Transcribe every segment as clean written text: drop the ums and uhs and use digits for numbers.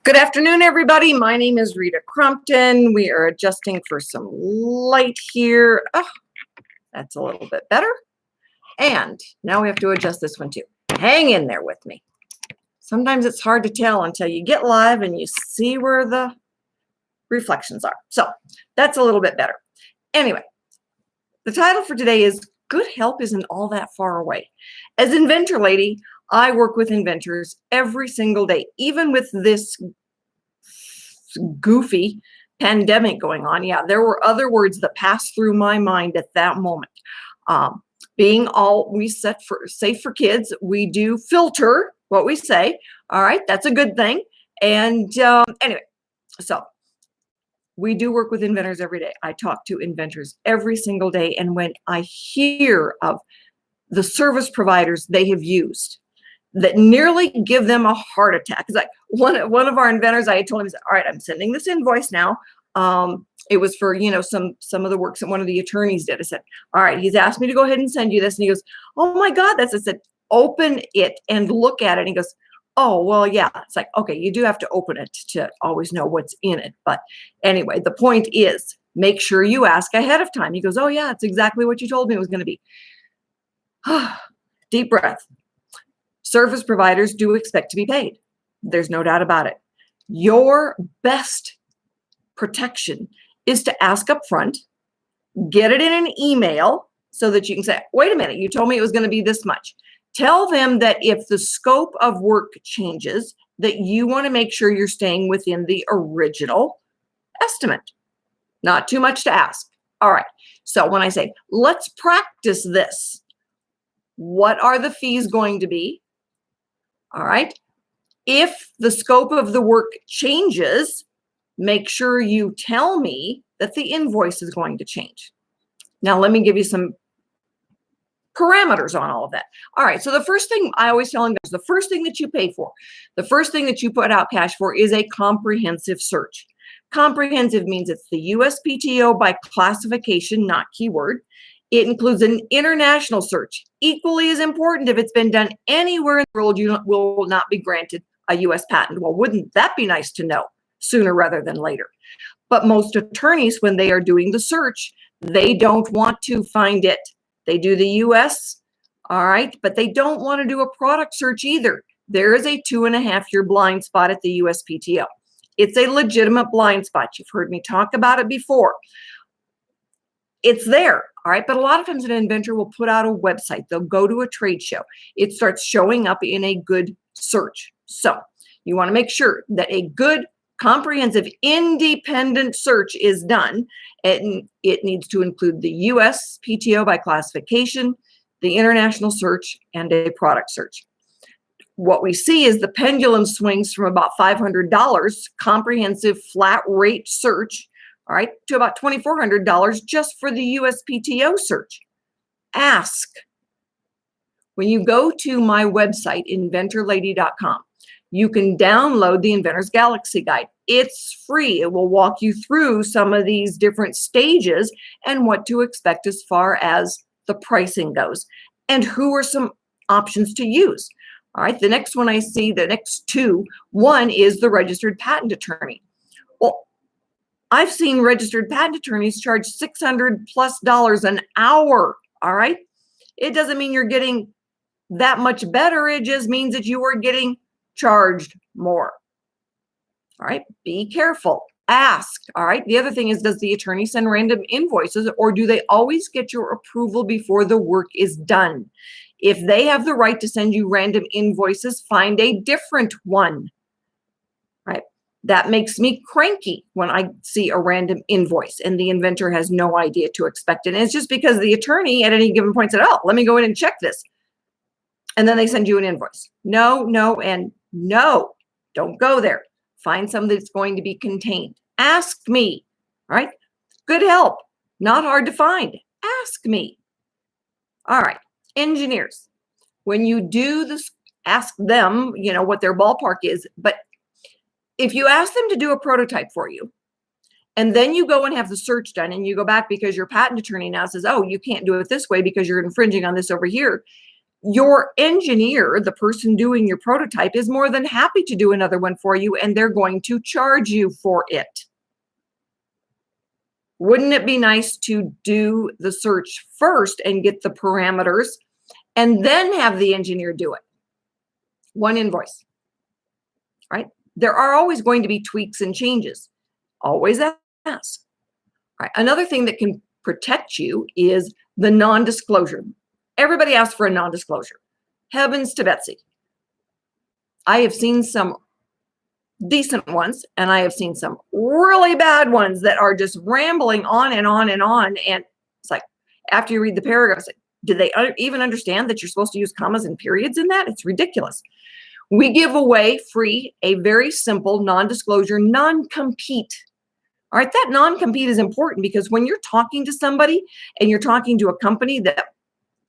Good afternoon, everybody. My name is Rita Crumpton. We are adjusting for some light here. Oh, that's a little bit better. And now we have to adjust this one too. Hang in there with me. Sometimes it's hard to tell until you get live and you see where the reflections are. So that's a little bit better. Anyway, the title for today is Good Help Isn't All That Far Away. As Inventor Lady, I work with inventors every single day, even with this goofy pandemic going on. Yeah, there were other words that passed through my mind at that moment. Being all we set for safe for kids, we do filter what we say. All right, that's a good thing. And anyway, so we do work with inventors every day. I talk to inventors every single day. And when I hear of the service providers they have used that nearly give them a heart attack, it's like one of our inventors, I told him, all right, I'm sending this invoice now. It was for, some of the works that one of the attorneys did. I said, all right, he's asked me to go ahead and send you this. And he goes, oh my God, I said, open it and look at it. And he goes, oh, well, yeah. It's like, okay, you do have to open it to always know what's in it. But anyway, the point is, make sure you ask ahead of time. He goes, oh yeah, it's exactly what you told me it was going to be. Deep breath. Service providers do expect to be paid. There's no doubt about it. Your best protection is to ask up front, get it in an email so that you can say, wait a minute, you told me it was going to be this much. Tell them that if the scope of work changes, that you want to make sure you're staying within the original estimate. Not too much to ask. All right. So when I say, let's practice this, what are the fees going to be? All right. If the scope of the work changes, make sure you tell me that the invoice is going to change. Now, let me give you some parameters on all of that. All right. So the first thing I always tell investors, the first thing that you pay for, the first thing that you put out cash for is a comprehensive search. Comprehensive means it's the USPTO by classification, not keyword. It includes an international search. Equally as important, if it's been done anywhere in the world, you will not be granted a U.S. patent. Well, wouldn't that be nice to know sooner rather than later? But most attorneys, when they are doing the search, they don't want to find it. They do the U.S., all right, but they don't want to do a product search either. There is a 2.5-year blind spot at the USPTO. It's a legitimate blind spot. You've heard me talk about it before. It's there, all right, but a lot of times an inventor will put out a website. They'll go to a trade show. It starts showing up in a good search. So you want to make sure that a good, comprehensive, independent search is done, and it needs to include the USPTO by classification, the international search, and a product search. What we see is the pendulum swings from about $500, comprehensive flat rate search, all right, to about $2,400 just for the USPTO search. Ask. When you go to my website, inventorlady.com, you can download the Inventor's Galaxy Guide. It's free. It will walk you through some of these different stages and what to expect as far as the pricing goes and who are some options to use. All right, the next one I see, the next two, one is the registered patent attorney. Well, I've seen registered patent attorneys charge $600+ an hour. All right, it doesn't mean you're getting that much better. It just means that you are getting charged more. All right, be careful. Ask. All right, the other thing is, does the attorney send random invoices, or do they always get your approval before the work is done? If they have the right to send you random invoices, find a different one. Right? That makes me cranky when I see a random invoice and the inventor has no idea to expect it. And it's just because the attorney at any given point said, oh, let me go in and check this. And then they send you an invoice. No, no, and no. Don't go there. Find something that's going to be contained. Ask me. All right? Good help. Not hard to find. Ask me. All right. Engineers, when you do this, ask them, what their ballpark is. But if you ask them to do a prototype for you, and then you go and have the search done, and you go back because your patent attorney now says, oh, you can't do it this way because you're infringing on this over here, your engineer, the person doing your prototype, is more than happy to do another one for you, and they're going to charge you for it. Wouldn't it be nice to do the search first and get the parameters and then have the engineer do it? One invoice, right? There are always going to be tweaks and changes. Always ask. Right. Another thing that can protect you is the non-disclosure. Everybody asks for a non-disclosure. Heavens to Betsy. I have seen some decent ones, and I have seen some really bad ones that are just rambling on and on and on. And it's like, after you read the paragraph, it's like, did they even understand that you're supposed to use commas and periods in that? It's ridiculous. We give away free a very simple non-disclosure non-compete. All right, that non-compete is important because when you're talking to somebody and you're talking to a company that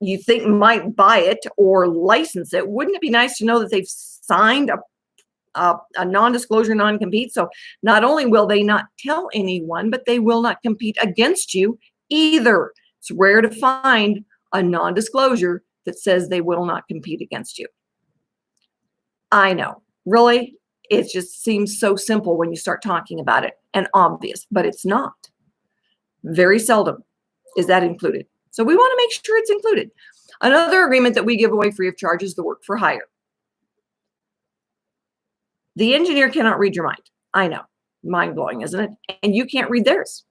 you think might buy it or license it, wouldn't it be nice to know that they've signed a non-disclosure non-compete? So not only will they not tell anyone, but they will not compete against you either. It's rare to find a non-disclosure that says they will not compete against you. I know, really, it just seems so simple when you start talking about it and obvious, but it's not. Very seldom is that included. So we want to make sure it's included. Another agreement that we give away free of charge is the work for hire. The engineer cannot read your mind. I know, mind-blowing, isn't it? And you can't read theirs.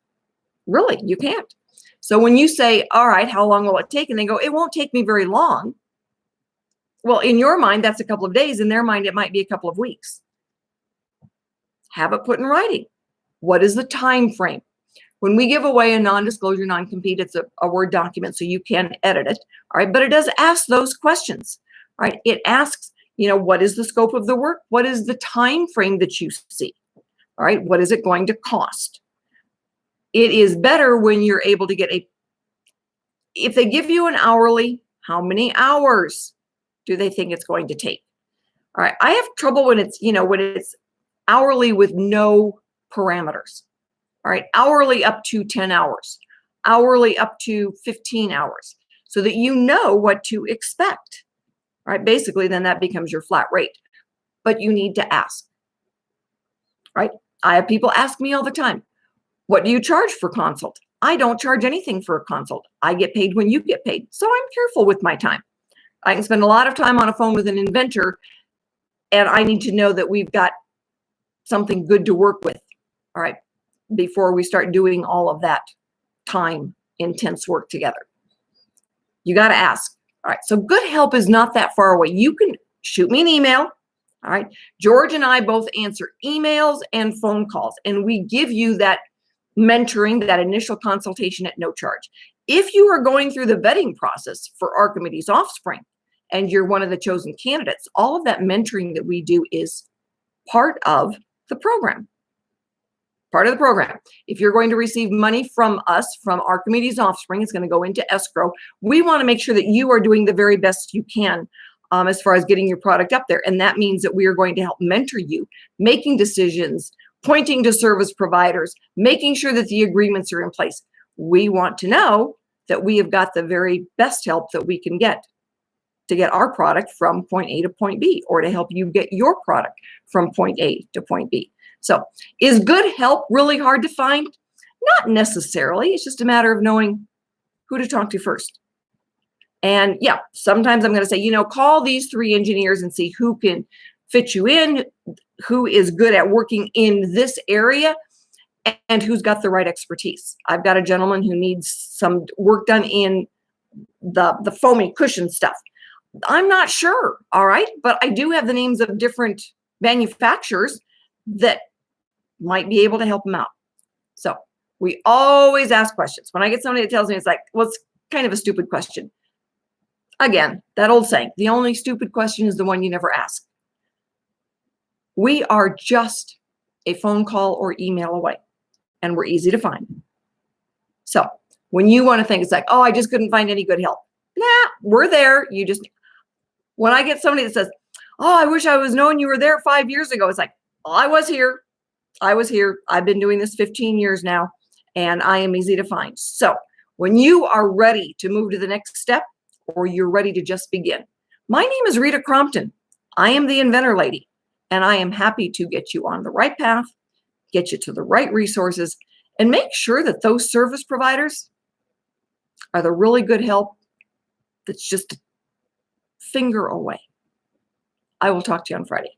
Really, you can't. So when you say, all right, how long will it take? And they go, it won't take me very long. Well, in your mind, that's a couple of days. In their mind, it might be a couple of weeks. Have it put in writing. What is the time frame? When we give away a non-disclosure non-compete, it's a Word document, so you can edit it. All right, but it does ask those questions. All right, it asks, what is the scope of the work? What is the time frame that you see? All right, what is it going to cost? It is better when you're able to get if they give you an hourly, how many hours do they think it's going to take? All right, I have trouble when it's, when it's hourly with no parameters. All right, hourly up to 10 hours, hourly up to 15 hours, so that you know what to expect. All right, basically, then that becomes your flat rate. But you need to ask. Right? I have people ask me all the time, what do you charge for consult? I don't charge anything for a consult. I get paid when you get paid. So I'm careful with my time. I can spend a lot of time on a phone with an inventor, and I need to know that we've got something good to work with. All right, before we start doing all of that time intense work together. You got to ask. All right, so good help is not that far away. You can shoot me an email. All right, George and I both answer emails and phone calls, and we give you that mentoring, that initial consultation at no charge. If you are going through the vetting process for Archimedes Offspring and you're one of the chosen candidates, all of that mentoring that we do is part of the program. Part of the program. If you're going to receive money from us, from Archimedes Offspring, it's going to go into escrow. We want to make sure that you are doing the very best you can as far as getting your product up there. And that means that we are going to help mentor you, making decisions, pointing to service providers, making sure that the agreements are in place. We want to know that we have got the very best help that we can get to get our product from point A to point B, or to help you get your product from point A to point B. So is good help really hard to find? Not necessarily. It's just a matter of knowing who to talk to first. And yeah, sometimes I'm going to say, call these 3 engineers and see who can fit you in, who is good at working in this area, and who's got the right expertise. I've got a gentleman who needs some work done in the foamy cushion stuff. I'm not sure, all right? But I do have the names of different manufacturers that might be able to help them out. So we always ask questions. When I get somebody that tells me it's like, well, it's kind of a stupid question. Again, that old saying, the only stupid question is the one you never ask. We are just a phone call or email away, and we're easy to find. So when you want to think, it's like, oh, I just couldn't find any good help. Nah, we're there. When I get somebody that says, oh, I wish I was knowing you were there 5 years ago. It's like, well, I was here. I've been doing this 15 years now, and I am easy to find. So when you are ready to move to the next step, or you're ready to just begin, My name is Rita Crompton. I am the Inventor Lady, and I am happy to get you on the right path, get you to the right resources, and make sure that those service providers are the really good help that's just a finger away. I will talk to you on Friday.